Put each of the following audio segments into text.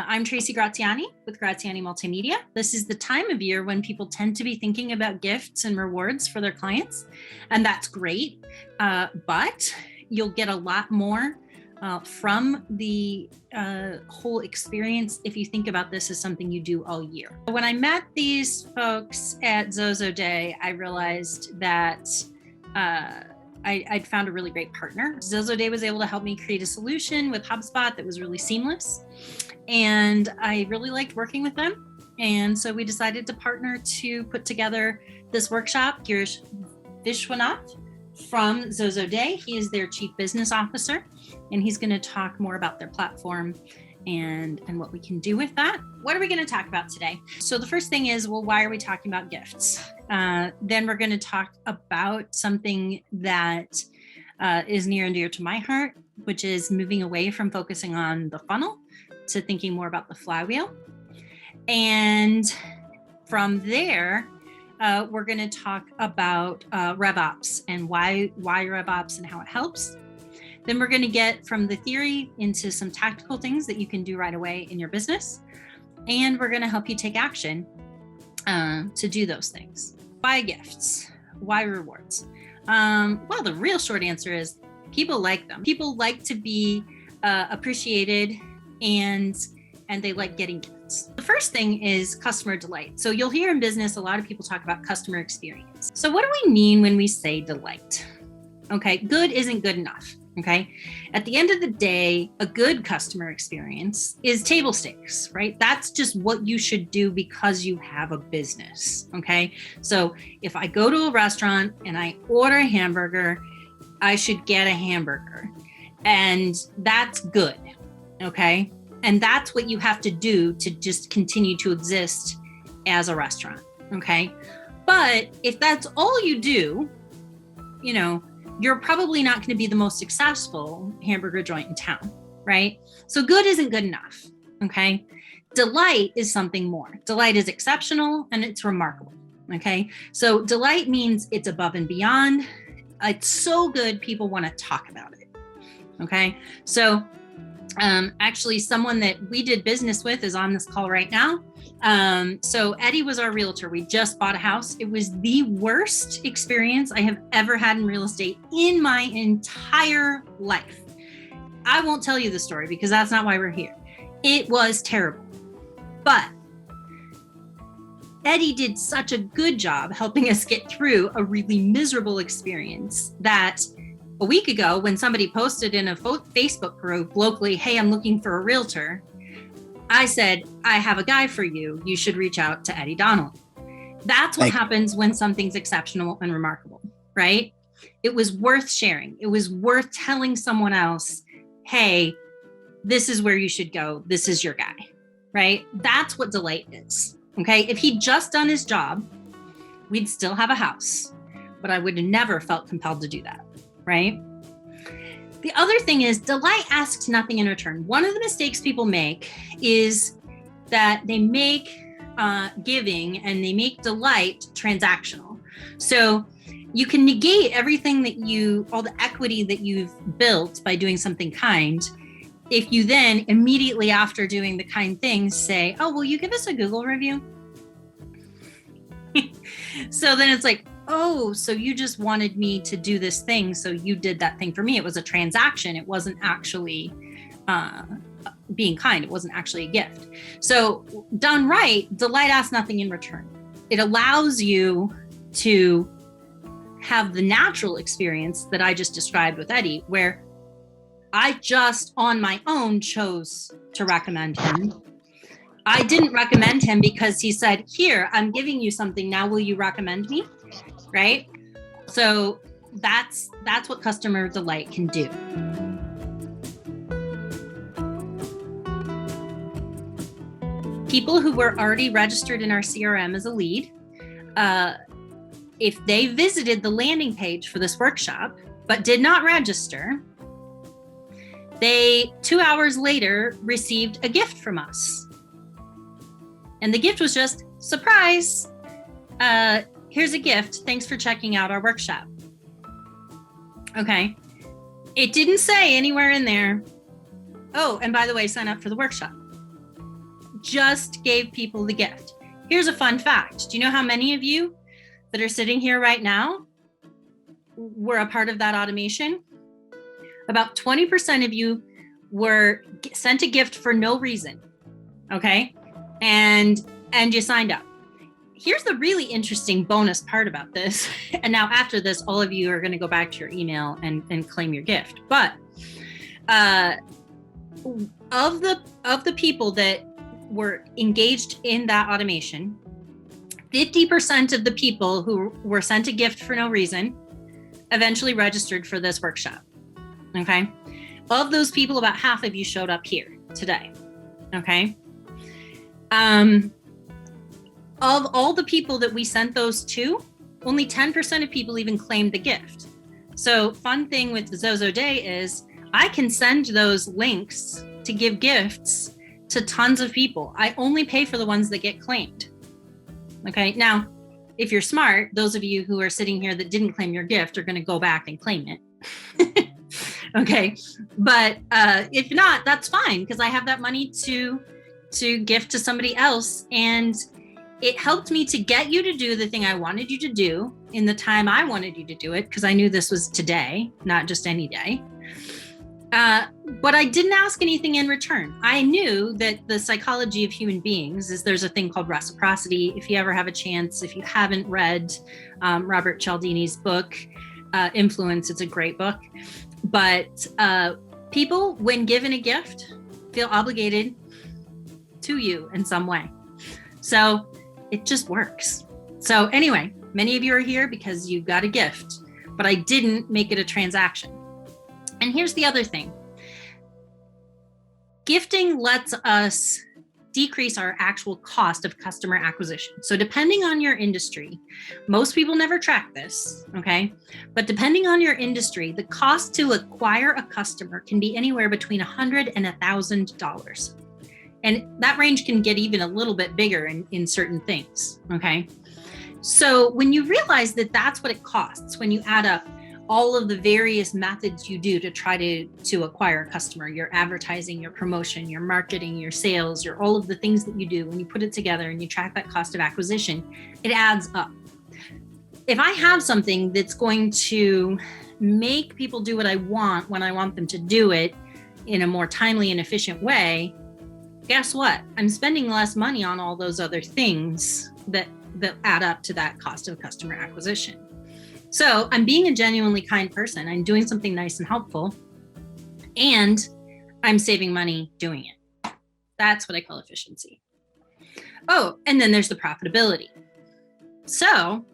I'm Tracy Graziani with Graziani Multimedia. This is the time of year when people tend to be thinking about gifts and rewards for their clients, and that's great. But you'll get a lot more from the whole experience if you think about this as something you do all year. When I met these folks at Xoxoday, I realized that I'd found a really great partner. Xoxoday was able to help me create a solution with HubSpot that was really seamless. And I really liked working with them. And so we decided to partner to put together this workshop. Girish Vishwanath from Xoxoday, he is their Chief Business Officer, and he's going to talk more about their platform and what we can do with that. What are we going to talk about today? So the first thing is, well, why are we talking about gifts? Then we're going to talk about something that is near and dear to my heart, which is moving away from focusing on the funnel to thinking more about the flywheel. And from there, we're going to talk about RevOps and why RevOps and how it helps. Then we're going to get from the theory into some tactical things that you can do right away in your business. And we're going to help you take action to do those things. Why gifts? Why rewards? Well, the real short answer is people like them. People like to be appreciated and they like getting gifts. The first thing is customer delight. So you'll hear in business, a lot of people talk about customer experience. So what do we mean when we say delight? Okay, good isn't good enough. Okay. At the end of the day, a good customer experience is table stakes, right? That's just what you should do because you have a business. Okay. So if I go to a restaurant and I order a hamburger, I should get a hamburger, and that's good. Okay. And that's what you have to do to just continue to exist as a restaurant. Okay. But if that's all you do, you're probably not going to be the most successful hamburger joint in town, right? So good isn't good enough, okay? Delight is something more. Delight is exceptional and it's remarkable, okay? So delight means it's above and beyond. It's so good, people want to talk about it, okay? So actually someone that we did business with is on this call right now. So Eddie was our realtor. We just bought a house. It was the worst experience I have ever had in real estate in my entire life. I won't tell you the story because that's not why we're here. It was terrible. But Eddie did such a good job helping us get through a really miserable experience that a week ago, when somebody posted in a Facebook group locally, hey, I'm looking for a realtor, I said, I have a guy for you. You should reach out to Eddie Donnelly. That's what happens when something's exceptional and remarkable, right? It was worth sharing. It was worth telling someone else, hey, this is where you should go. This is your guy, right? That's what delight is, okay? If he'd just done his job, we'd still have a house, but I would have never felt compelled to do that. Right? The other thing is delight asks nothing in return. One of the mistakes people make is that they make giving and they make delight transactional. So you can negate everything all the equity that you've built by doing something kind, if you then immediately after doing the kind things say, oh, will you give us a Google review? So then it's like, oh, so you just wanted me to do this thing. So you did that thing for me. It was a transaction. It wasn't actually being kind. It wasn't actually a gift. So done right, delight asks nothing in return. It allows you to have the natural experience that I just described with Eddie, where I just on my own chose to recommend him. I didn't recommend him because he said, here, I'm giving you something. Now, will you recommend me? Right? So that's what customer delight can do. People who were already registered in our CRM as a lead, if they visited the landing page for this workshop, but did not register, they 2 hours later received a gift from us. And the gift was just, surprise, here's a gift. Thanks for checking out our workshop. Okay. It didn't say anywhere in there, oh, and by the way, sign up for the workshop. just gave people the gift. Here's a fun fact. Do you know how many of you that are sitting here right now were a part of that automation? About 20% of you were sent a gift for no reason, okay? And you signed up. Here's the really interesting bonus part about this. And now after this, all of you are going to go back to your email and claim your gift. But of the people that were engaged in that automation, 50% of the people who were sent a gift for no reason eventually registered for this workshop. Okay. Of those people, about half of you showed up here today. Okay. Of all the people that we sent those to, only 10% of people even claimed the gift. So fun thing with Xoxoday is I can send those links to give gifts to tons of people. I only pay for the ones that get claimed. Okay. Now, if you're smart, those of you who are sitting here that didn't claim your gift are going to go back and claim it. Okay. But if not, that's fine, because I have that money to gift to somebody else. And it helped me to get you to do the thing I wanted you to do in the time I wanted you to do it, because I knew this was today, not just any day. But I didn't ask anything in return. I knew that the psychology of human beings is there's a thing called reciprocity. If you ever have a chance, if you haven't read Robert Cialdini's book, Influence, it's a great book. But people, when given a gift, feel obligated to you in some way. So it just works. So anyway, many of you are here because you got a gift, but I didn't make it a transaction. And here's the other thing. Gifting lets us decrease our actual cost of customer acquisition. So depending on your industry, most people never track this, okay? But depending on your industry, the cost to acquire a customer can be anywhere between $100 and $1,000. And that range can get even a little bit bigger in certain things, okay? So when you realize that that's what it costs, when you add up all of the various methods you do to try to acquire a customer, your advertising, your promotion, your marketing, your sales, your all of the things that you do, when you put it together and you track that cost of acquisition, it adds up. If I have something that's going to make people do what I want when I want them to do it in a more timely and efficient way, guess what? I'm spending less money on all those other things that add up to that cost of customer acquisition. So I'm being a genuinely kind person. I'm doing something nice and helpful, and I'm saving money doing it. That's what I call efficiency. Oh, and then there's the profitability. So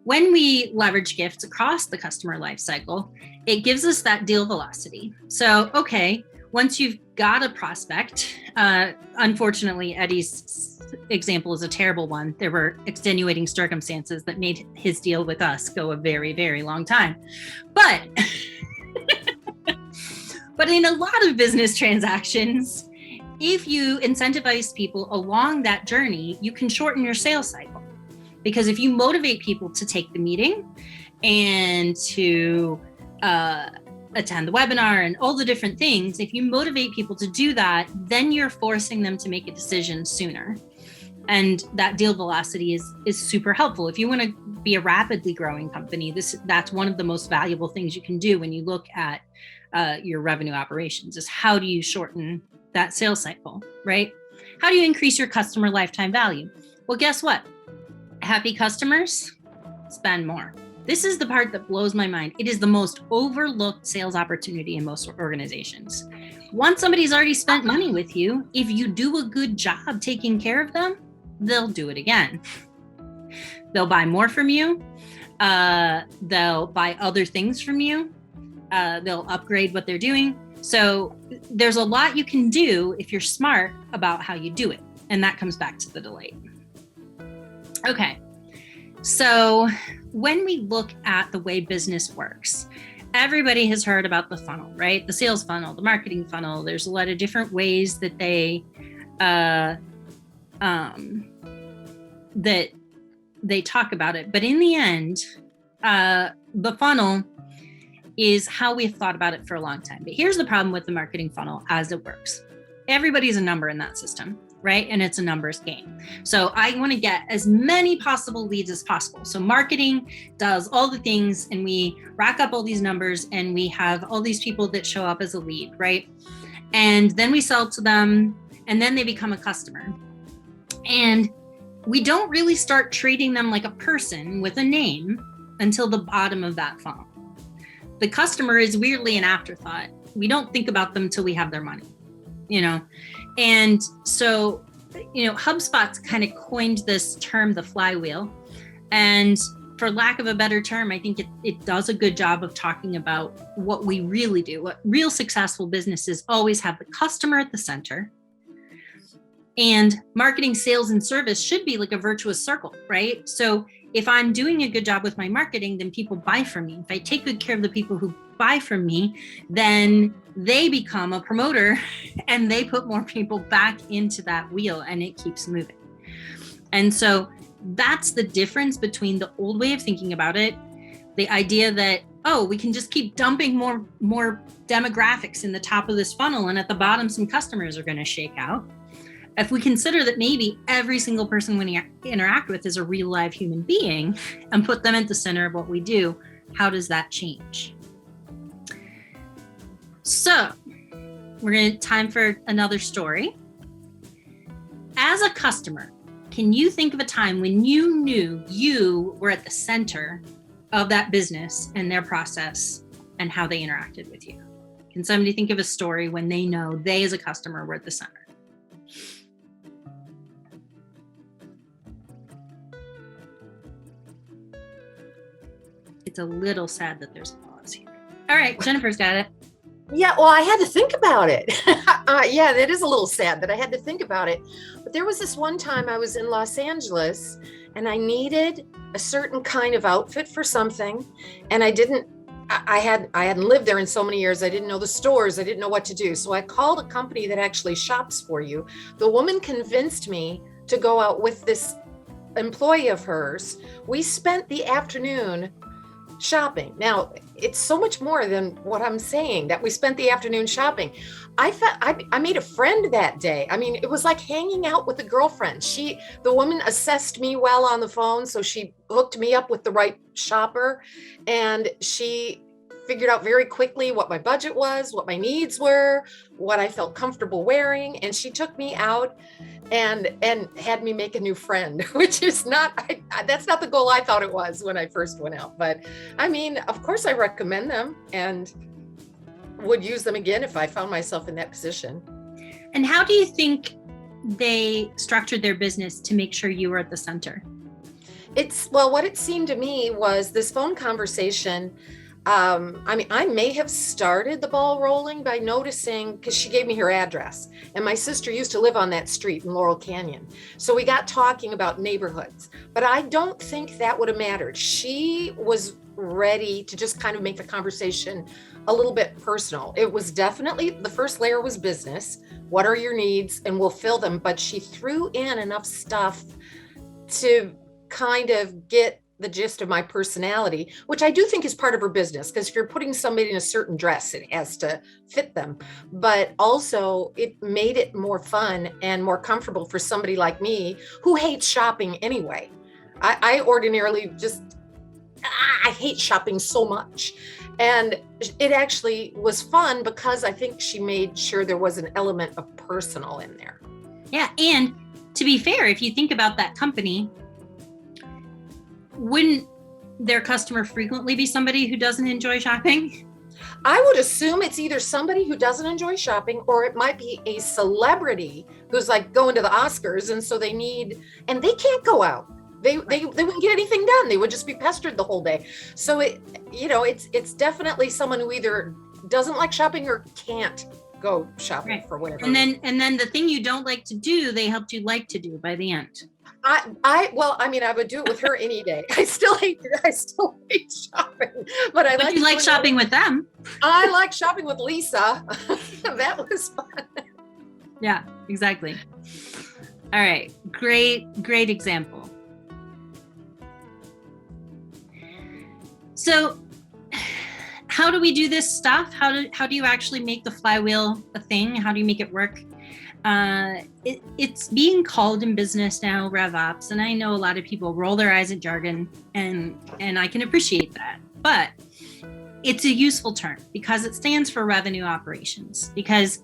when we leverage gifts across the customer life cycle, it gives us that deal velocity. So, okay, once you've got a prospect, unfortunately, Eddie's example is a terrible one. There were extenuating circumstances that made his deal with us go a very, very long time. But, but in a lot of business transactions, if you incentivize people along that journey, you can shorten your sales cycle. Because if you motivate people to take the meeting and to attend the webinar and all the different things, if you motivate people to do that, then you're forcing them to make a decision sooner. And that deal velocity is super helpful. If you want to be a rapidly growing company, that's one of the most valuable things you can do when you look at your revenue operations, is how do you shorten that sales cycle, right? How do you increase your customer lifetime value? Well, guess what? Happy customers spend more. This is the part that blows my mind. It is the most overlooked sales opportunity in most organizations. Once somebody's already spent money with you, if you do a good job taking care of them, they'll do it again. They'll buy more from you. They'll buy other things from you. They'll upgrade what they're doing. So there's a lot you can do if you're smart about how you do it. And that comes back to the delight. Okay. So when we look at the way business works, everybody has heard about the funnel, right? The sales funnel, the marketing funnel. There's a lot of different ways that they talk about it. But in the end, the funnel is how we've thought about it for a long time. But here's the problem with the marketing funnel as it works. Everybody's a number in that system. right? And it's a numbers game. So I want to get as many possible leads as possible. So marketing does all the things, and we rack up all these numbers, and we have all these people that show up as a lead, right? And then we sell to them, and then they become a customer. And we don't really start treating them like a person with a name until the bottom of that funnel. The customer is weirdly an afterthought. We don't think about them till we have their money, And so, HubSpot's kind of coined this term, the flywheel. And for lack of a better term, I think it does a good job of talking about what we really do. What real successful businesses always have the customer at the center. And marketing, sales, and service should be like a virtuous circle, right? So if I'm doing a good job with my marketing, then people buy from me. If I take good care of the people who buy from me, then they become a promoter and they put more people back into that wheel, and it keeps moving. And so that's the difference between the old way of thinking about it, the idea that, we can just keep dumping more demographics in the top of this funnel, and at the bottom, some customers are going to shake out. If we consider that maybe every single person we interact with is a real live human being and put them at the center of what we do, how does that change? So time for another story. As a customer, can you think of a time when you knew you were at the center of that business and their process and how they interacted with you? Can somebody think of a story when they know they as a customer were at the center? It's a little sad that there's a pause here. All right, Jennifer's got it. Yeah, well, I had to think about it. Yeah, that is a little sad that I had to think about it. But there was this one time I was in Los Angeles and I needed a certain kind of outfit for something. And I hadn't lived there in so many years. I didn't know the stores. I didn't know what to do. So I called a company that actually shops for you. The woman convinced me to go out with this employee of hers. We spent the afternoon shopping. Now, it's so much more than what I'm saying, that we spent the afternoon shopping. I made a friend that day. I mean, it was like hanging out with a girlfriend. The woman assessed me well on the phone, so she hooked me up with the right shopper, and she figured out very quickly what my budget was, what my needs were, what I felt comfortable wearing, and she took me out and had me make a new friend, which is that's not the goal I thought it was when I first went out. But I mean, of course I recommend them and would use them again if I found myself in that position. And how do you think they structured their business to make sure you were at the center? What it seemed to me was this phone conversation. I may have started the ball rolling by noticing, because she gave me her address, and my sister used to live on that street in Laurel Canyon. So we got talking about neighborhoods, but I don't think that would have mattered. She was ready to just kind of make the conversation a little bit personal. It was definitely, the first layer was business. What are your needs? And we'll fill them. But she threw in enough stuff to kind of get the gist of my personality, which I do think is part of her business, because if you're putting somebody in a certain dress, it has to fit them. But also it made it more fun and more comfortable for somebody like me who hates shopping anyway. I ordinarily I hate shopping so much. And it actually was fun because I think she made sure there was an element of personal in there. Yeah. And to be fair, if you think about that company, wouldn't their customer frequently be somebody who doesn't enjoy shopping? I would assume it's either somebody who doesn't enjoy shopping, or it might be a celebrity who's like going to the Oscars, and so they can't go out. They wouldn't get anything done. They would just be pestered the whole day. So it's definitely someone who either doesn't like shopping or can't go shopping for whatever. And then the thing you don't like to do, they helped you like to do by the end. I would do it with her any day. I still hate shopping, but you like shopping with them. I like shopping with Lisa. That was fun. Yeah, exactly. All right. Great example. So how do we do this stuff? How do you actually make the flywheel a thing? How do you make it work? It's being called in business now RevOps, and I know a lot of people roll their eyes at jargon, and I can appreciate that, but it's a useful term because it stands for revenue operations. Because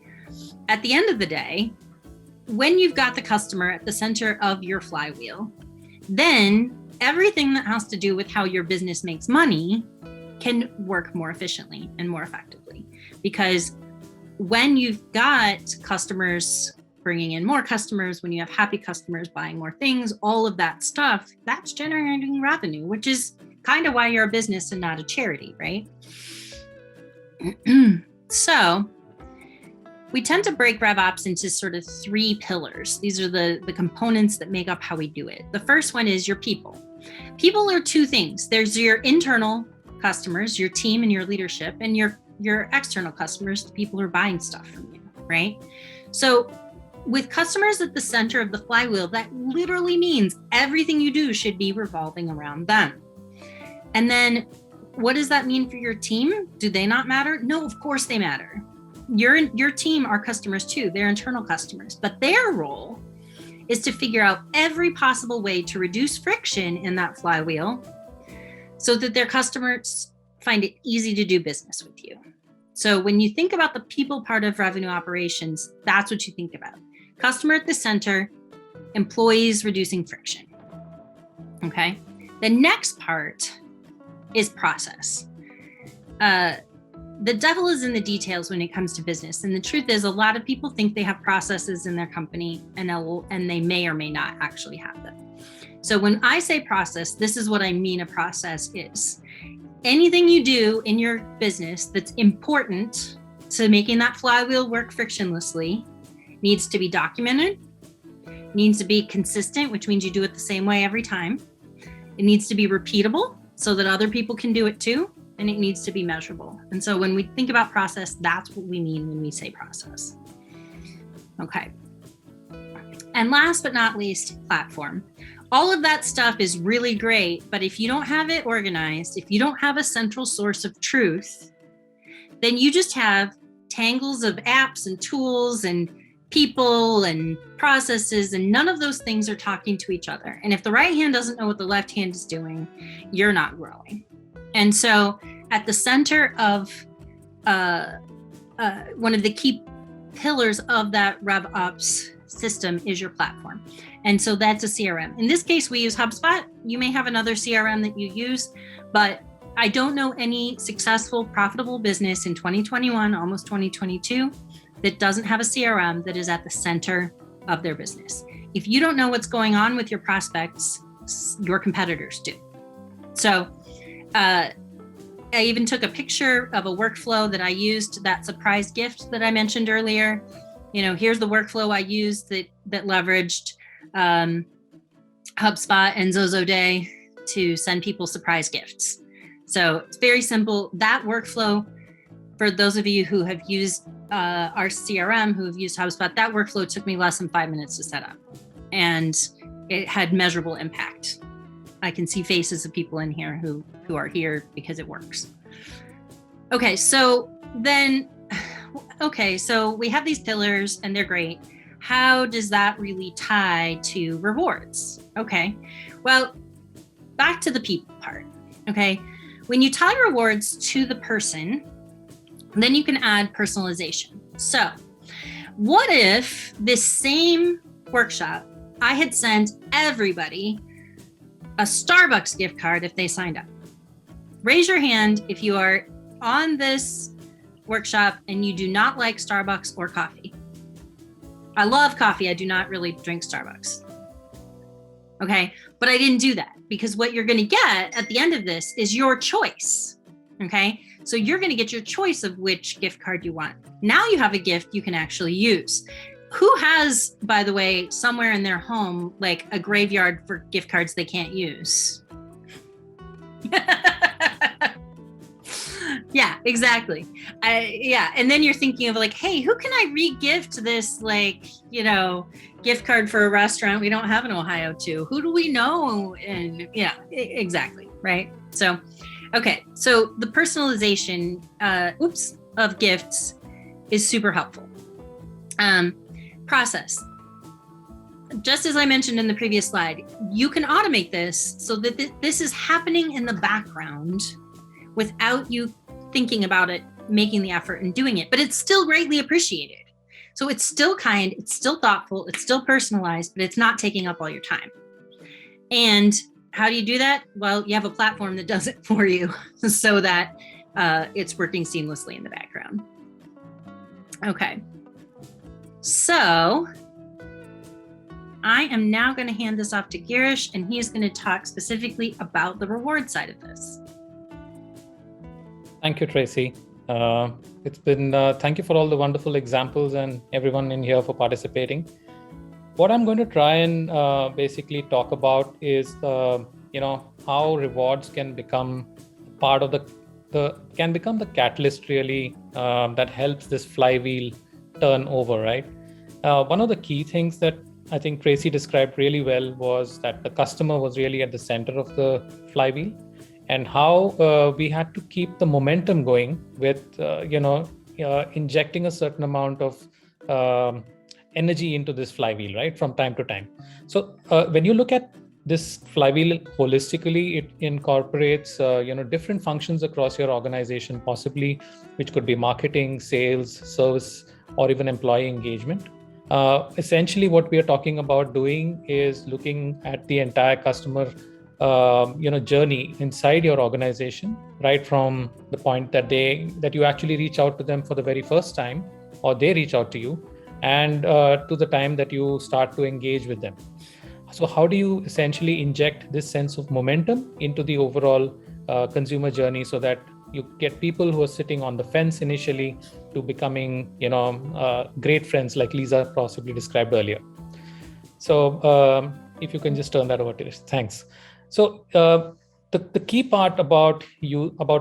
at the end of the day, when you've got the customer at the center of your flywheel, then everything that has to do with how your business makes money can work more efficiently and more effectively. Because when you've got customers bringing in more customers, when you have happy customers buying more things, all of that stuff, that's generating revenue, which is kind of why you're a business and not a charity, right? So we tend to break RevOps into sort of 3 pillars. These are the components that make up how we do it. The first one is your people. People are 2 things. There's your internal customers, your team and your leadership, and your external customers, the people who are buying stuff from you, right? So with customers at the center of the flywheel, that literally means everything you do should be revolving around them. And then what does that mean for your team? Do they not matter? No, of course they matter. Your team are customers too. They're internal customers, but their role is to figure out every possible way to reduce friction in that flywheel so that their customers find it easy to do business with you. So when you think about the people part of revenue operations, that's what you think about. Customer at the center, employees reducing friction. Okay. The next part is process. The devil is in the details when it comes to business. And the truth is, a lot of people think they have processes in their company, and they may or may not actually have them. So when I say process, this is what I mean a process is. Anything you do in your business that's important to making that flywheel work frictionlessly needs to be documented, needs to be consistent, which means you do it the same way every time. It needs to be repeatable so that other people can do it too, and it needs to be measurable. And so when we think about process, that's what we mean when we say process. Okay. And last but not least, platform. All of that stuff is really great, but if you don't have it organized, if you don't have a central source of truth, then you just have tangles of apps and tools and people and processes, and none of those things are talking to each other. And if the right hand doesn't know what the left hand is doing, you're not growing. And so at the center of one of the key pillars of that RevOps system is your platform. And so that's a CRM. In this case, we use HubSpot. You may have another CRM that you use, but I don't know any successful, profitable business in 2021, almost 2022, that doesn't have a CRM that is at the center of their business. If you don't know what's going on with your prospects, your competitors do. So I even took a picture of a workflow that I used, that surprise gift that I mentioned earlier. You know, here's the workflow I used that leveraged HubSpot and Xoxoday to send people surprise gifts. So it's very simple. That workflow, for those of you who have used our CRM, who have used HubSpot, that workflow took me less than 5 minutes to set up, and it had measurable impact. I can see faces of people in here who are here because it works. Okay, so we have these pillars and they're great. How does that really tie to rewards? Okay, well, back to the people part. Okay, when you tie rewards to the person, then you can add personalization. So what if this same workshop, I had sent everybody a Starbucks gift card if they signed up? Raise your hand if you are on this workshop and you do not like Starbucks or coffee. I love coffee. I do not really drink Starbucks. Okay, but I didn't do that because what you're going to get at the end of this is your choice. Okay, so you're going to get your choice of which gift card you want. Now you have a gift you can actually use. Who has, by the way, somewhere in their home, like a graveyard for gift cards they can't use? Yeah, exactly. And then you're thinking of like, hey, who can I re-gift this, like, you know, gift card for a restaurant we don't have in Ohio to? Who do we know? And yeah, exactly. Right. So Okay, so the personalization of gifts is super helpful. Process. Just as I mentioned in the previous slide, you can automate this so that this is happening in the background without you thinking about it, making the effort and doing it, but it's still greatly appreciated. So it's still kind, it's still thoughtful, it's still personalized, but it's not taking up all your time. And how do you do that? Well, you have a platform that does it for you so that it's working seamlessly in the background. Okay. So I am now going to hand this off to Girish, and he's going to talk specifically about the reward side of this. Thank you, Tracy. It's been, thank you for all the wonderful examples and everyone in here for participating. What I'm going to try and basically talk about is, how rewards can become part of can become the catalyst really that helps this flywheel turn over, right? One of the key things that I think Tracy described really well was that the customer was really at the center of the flywheel, and how we had to keep the momentum going with, injecting a certain amount of energy into this flywheel, right, from time to time. So when you look at this flywheel holistically, it incorporates, different functions across your organization, possibly, which could be marketing, sales, service, or even employee engagement. Essentially, what we are talking about doing is looking at the entire customer journey inside your organization, right from the point that you actually reach out to them for the very first time, or they reach out to you, and to the time that you start to engage with them. So how do you essentially inject this sense of momentum into the overall consumer journey, so that you get people who are sitting on the fence initially to becoming, great friends, like Lisa possibly described earlier. So if you can just turn that over to us. Thanks. So the key part about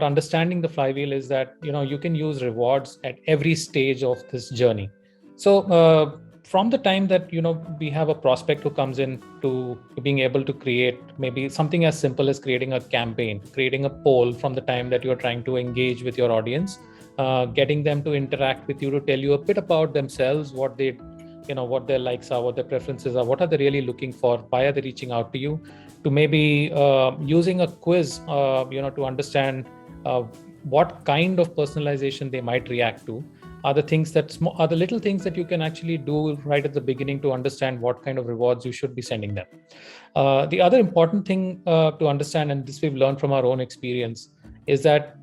understanding the flywheel is that, you can use rewards at every stage of this journey. So from the time that, we have a prospect who comes in to being able to create maybe something as simple as creating a campaign, creating a poll from the time that you're trying to engage with your audience, getting them to interact with you, to tell you a bit about themselves, what their likes are, what their preferences are, what are they really looking for, why are they reaching out to you, to maybe using a quiz, to understand what kind of personalization they might react to, are the little things that you can actually do right at the beginning to understand what kind of rewards you should be sending them. The other important thing to understand, and this we've learned from our own experience, is that,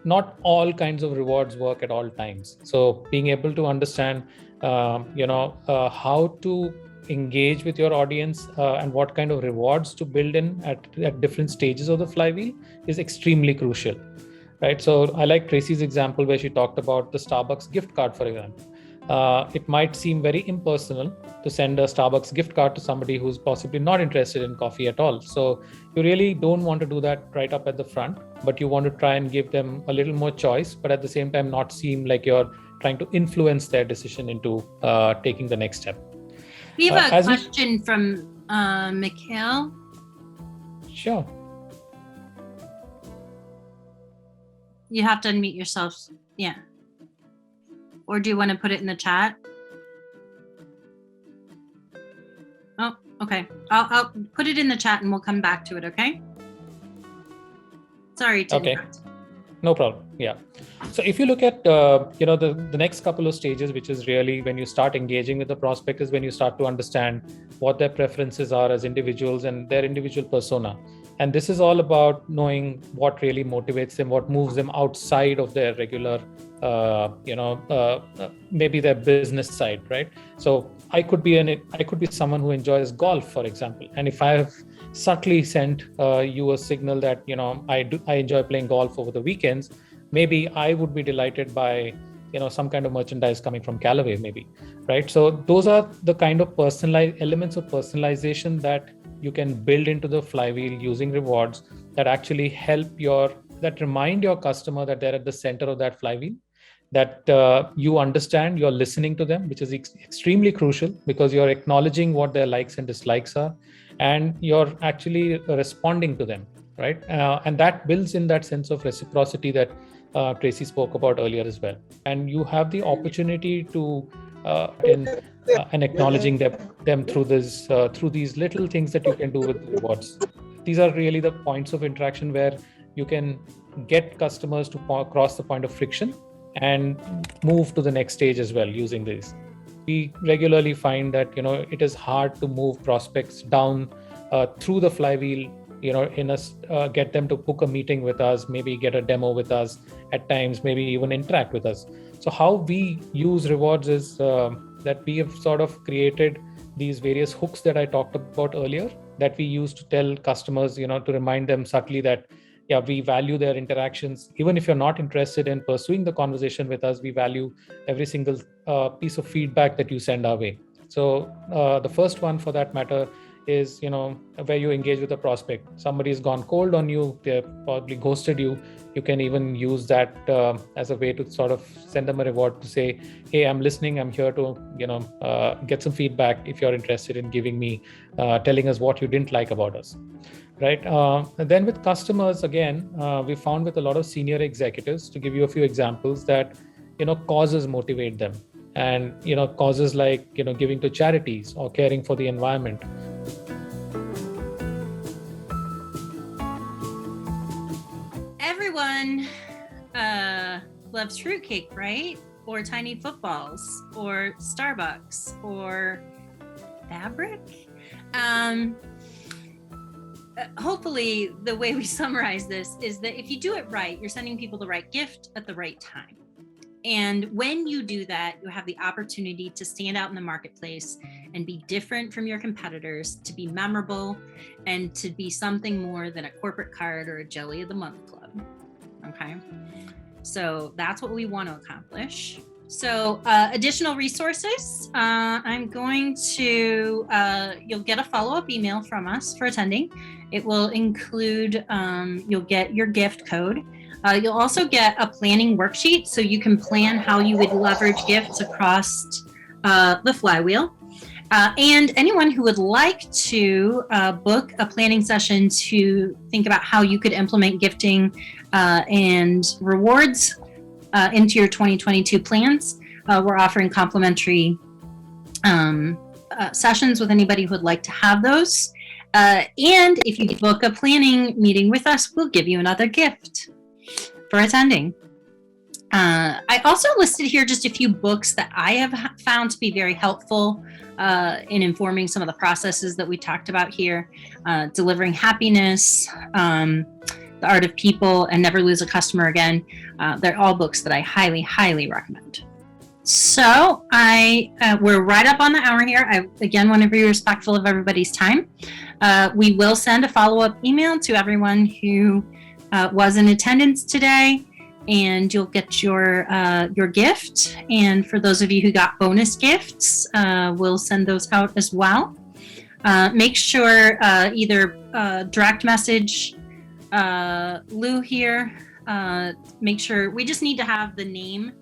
not all kinds of rewards work at all times. So being able to understand, how to engage with your audience and what kind of rewards to build in at different stages of the flywheel is extremely crucial, right? So I like Tracy's example where she talked about the Starbucks gift card, for example. It might seem very impersonal to send a Starbucks gift card to somebody who's possibly not interested in coffee at all. So you really don't want to do that right up at the front, but you want to try and give them a little more choice, but at the same time not seem like you're trying to influence their decision into taking the next step. We have a question from Mikhail. Sure. You have to unmute yourself. Yeah. Or do you want to put it in the chat? Oh, okay. I'll put it in the chat and we'll come back to it, okay? Sorry to interrupt. No problem. Yeah. So if you look at, the next couple of stages, which is really when you start engaging with the prospect, is when you start to understand what their preferences are as individuals and their individual persona. And this is all about knowing what really motivates them, what moves them outside of their regular, maybe their business side, right? So I could be someone who enjoys golf, for example. And if I have subtly sent you a signal that, I enjoy playing golf over the weekends, maybe I would be delighted by, some kind of merchandise coming from Callaway, maybe, right? So those are the kind of elements of personalization that you can build into the flywheel using rewards that actually that remind your customer that they're at the center of that flywheel, that you understand, you're listening to them, which is extremely crucial because you're acknowledging what their likes and dislikes are, and you're actually responding to them. right? And that builds in that sense of reciprocity that Tracy spoke about earlier as well. And you have the opportunity to and acknowledging them through this through these little things that you can do with rewards. These are really the points of interaction where you can get customers to cross the point of friction and move to the next stage as well using these. We regularly find that it is hard to move prospects down through the flywheel, get them to book a meeting with us, maybe get a demo with us, at times maybe even interact with us. So how we use rewards is that we have sort of created these various hooks that I talked about earlier that we use to tell customers, to remind them subtly that we value their interactions. Even if you're not interested in pursuing the conversation with us, we value every single piece of feedback that you send our way. So the first one for that matter is, where you engage with a prospect. Somebody's gone cold on you, they're probably ghosted you. You can even use that as a way to sort of send them a reward to say, hey, I'm listening, I'm here to, get some feedback if you're interested in giving me, telling us what you didn't like about us. Right. And then with customers, again, we found with a lot of senior executives, to give you a few examples, that, causes motivate them. And, causes like, giving to charities or caring for the environment. Everyone loves fruitcake, right? Or tiny footballs, or Starbucks, or fabric. Hopefully, the way we summarize this is that if you do it right, you're sending people the right gift at the right time. And when you do that, you have the opportunity to stand out in the marketplace and be different from your competitors, to be memorable, and to be something more than a corporate card or a Jelly of the Month club. Okay, so that's what we want to accomplish. So additional resources, I'm going to, you'll get a follow-up email from us for attending. It will include, you'll get your gift code. You'll also get a planning worksheet so you can plan how you would leverage gifts across the flywheel. And anyone who would like to book a planning session to think about how you could implement gifting and rewards into your 2022 plans, we're offering complimentary sessions with anybody who would like to have those. And if you book a planning meeting with us, we'll give you another gift for attending. I also listed here just a few books that I have found to be very helpful in informing some of the processes that we talked about here. Delivering Happiness, The Art of People, and Never Lose a Customer Again. They're all books that I highly, highly recommend. So we're right up on the hour here. I, again, want to be respectful of everybody's time. We will send a follow-up email to everyone who was in attendance today, and you'll get your gift. And for those of you who got bonus gifts, we'll send those out as well. Make sure either direct message Lou here. Make sure, we just need to have the name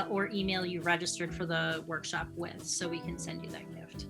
or email you registered for the workshop with, so we can send you that gift.